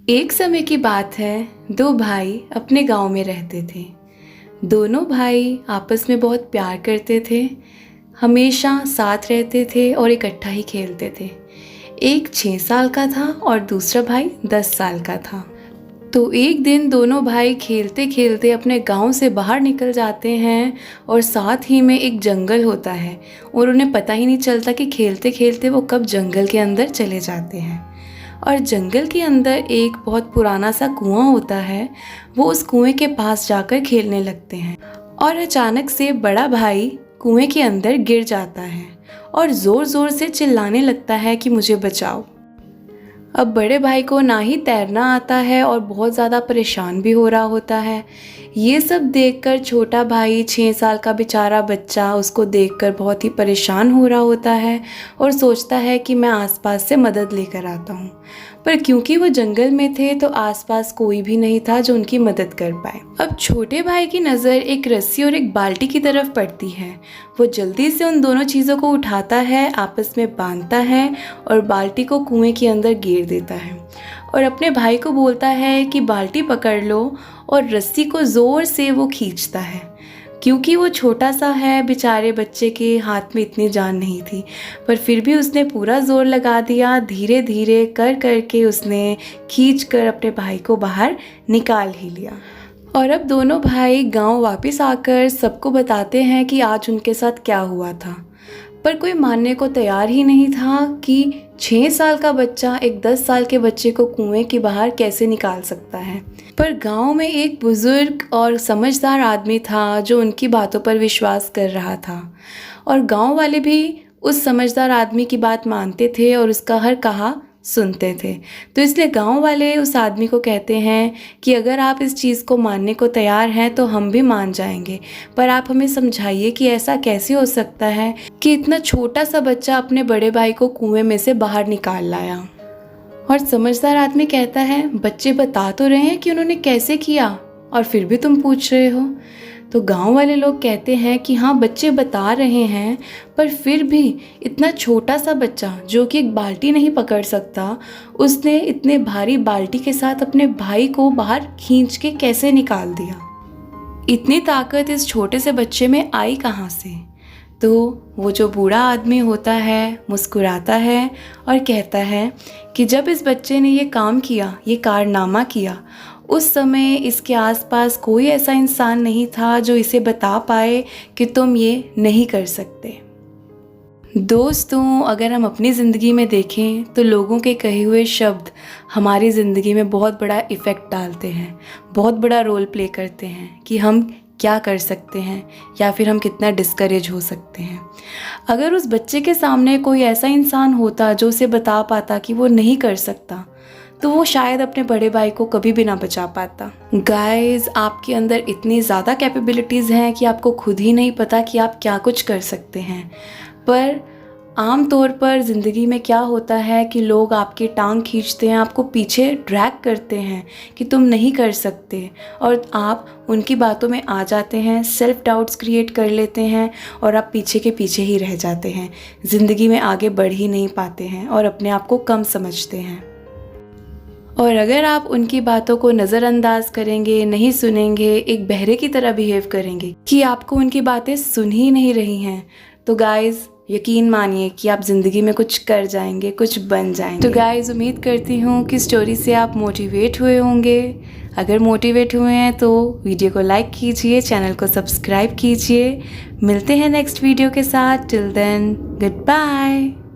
एक समय की बात है, दो भाई अपने गांव में रहते थे। दोनों भाई आपस में बहुत प्यार करते थे, हमेशा साथ रहते थे और इकट्ठा ही खेलते थे। एक 6 साल का था और दूसरा भाई 10 साल का था। तो एक दिन दोनों भाई खेलते खेलते अपने गांव से बाहर निकल जाते हैं और साथ ही में एक जंगल होता है और उन्हें पता ही नहीं चलता कि खेलते खेलते वो कब जंगल के अंदर चले जाते हैं। और जंगल के अंदर एक बहुत पुराना सा कुआं होता है। वो उस कुएं के पास जाकर खेलने लगते हैं और अचानक से बड़ा भाई कुएं के अंदर गिर जाता है और ज़ोर ज़ोर से चिल्लाने लगता है कि मुझे बचाओ। अब बड़े भाई को ना ही तैरना आता है और बहुत ज़्यादा परेशान भी हो रहा होता है। ये सब देखकर छोटा भाई 6 साल का बेचारा बच्चा उसको देखकर बहुत ही परेशान हो रहा होता है और सोचता है कि मैं आसपास से मदद लेकर आता हूँ। पर क्योंकि वो जंगल में थे तो आसपास कोई भी नहीं था जो उनकी मदद कर पाए। अब छोटे भाई की नज़र एक रस्सी और एक बाल्टी की तरफ पड़ती है। वो जल्दी से उन दोनों चीज़ों को उठाता है, आपस में बांधता है और बाल्टी को कुएं के अंदर गिर देता है और अपने भाई को बोलता है कि बाल्टी पकड़ लो और रस्सी को ज़ोर से वो खींचता है। क्योंकि वो छोटा सा है, बेचारे बच्चे के हाथ में इतनी जान नहीं थी, पर फिर भी उसने पूरा ज़ोर लगा दिया। धीरे धीरे कर करके उसने खींच कर अपने भाई को बाहर निकाल ही लिया। और अब दोनों भाई गांव वापस आकर सबको बताते हैं कि आज उनके साथ क्या हुआ था। पर कोई मानने को तैयार ही नहीं था कि 6 साल का बच्चा एक 10 साल के बच्चे को कुएं के बाहर कैसे निकाल सकता है। पर गांव में एक बुजुर्ग और समझदार आदमी था जो उनकी बातों पर विश्वास कर रहा था और गांव वाले भी उस समझदार आदमी की बात मानते थे और उसका हर कहा सुनते थे। तो इसलिए गांव वाले उस आदमी को कहते हैं कि अगर आप इस चीज़ को मानने को तैयार हैं तो हम भी मान जाएंगे, पर आप हमें समझाइए कि ऐसा कैसे हो सकता है कि इतना छोटा सा बच्चा अपने बड़े भाई को कुएं में से बाहर निकाल लाया। और समझदार आदमी कहता है, बच्चे बता तो रहे हैं कि उन्होंने कैसे किया और फिर भी तुम पूछ रहे हो। तो गांव वाले लोग कहते हैं कि हाँ, बच्चे बता रहे हैं, पर फिर भी इतना छोटा सा बच्चा जो कि एक बाल्टी नहीं पकड़ सकता, उसने इतने भारी बाल्टी के साथ अपने भाई को बाहर खींच के कैसे निकाल दिया। इतनी ताकत इस छोटे से बच्चे में आई कहाँ से। तो वो जो बूढ़ा आदमी होता है मुस्कुराता है और कहता है कि जब इस बच्चे ने ये काम किया, ये कारनामा किया, उस समय इसके आसपास कोई ऐसा इंसान नहीं था जो इसे बता पाए कि तुम ये नहीं कर सकते। दोस्तों, अगर हम अपनी ज़िंदगी में देखें तो लोगों के कहे हुए शब्द हमारी ज़िंदगी में बहुत बड़ा इफ़ेक्ट डालते हैं, बहुत बड़ा रोल प्ले करते हैं कि हम क्या कर सकते हैं या फिर हम कितना डिस्करेज हो सकते हैं। अगर उस बच्चे के सामने कोई ऐसा इंसान होता जो उसे बता पाता कि वो नहीं कर सकता, तो वो शायद अपने बड़े भाई को कभी भी ना बचा पाता। गाइस, आपके अंदर इतनी ज़्यादा कैपेबिलिटीज़ हैं कि आपको खुद ही नहीं पता कि आप क्या कुछ कर सकते हैं। पर आम तौर पर ज़िंदगी में क्या होता है कि लोग आपकी टांग खींचते हैं, आपको पीछे ड्रैग करते हैं कि तुम नहीं कर सकते, और आप उनकी बातों में आ जाते हैं, सेल्फ डाउट्स क्रिएट कर लेते हैं और आप पीछे के पीछे ही रह जाते हैं, ज़िंदगी में आगे बढ़ ही नहीं पाते हैं और अपने आप को कम समझते हैं। और अगर आप उनकी बातों को नज़रअंदाज करेंगे, नहीं सुनेंगे, एक बहरे की तरह बिहेव करेंगे कि आपको उनकी बातें सुन ही नहीं रही हैं, तो गाइज़ यकीन मानिए कि आप ज़िंदगी में कुछ कर जाएंगे, कुछ बन जाएंगे। तो गाइज़, उम्मीद करती हूँ कि स्टोरी से आप मोटिवेट हुए होंगे। अगर मोटिवेट हुए हैं तो वीडियो को लाइक कीजिए, चैनल को सब्सक्राइब कीजिए। मिलते हैं नेक्स्ट वीडियो के साथ। Till then, good bye.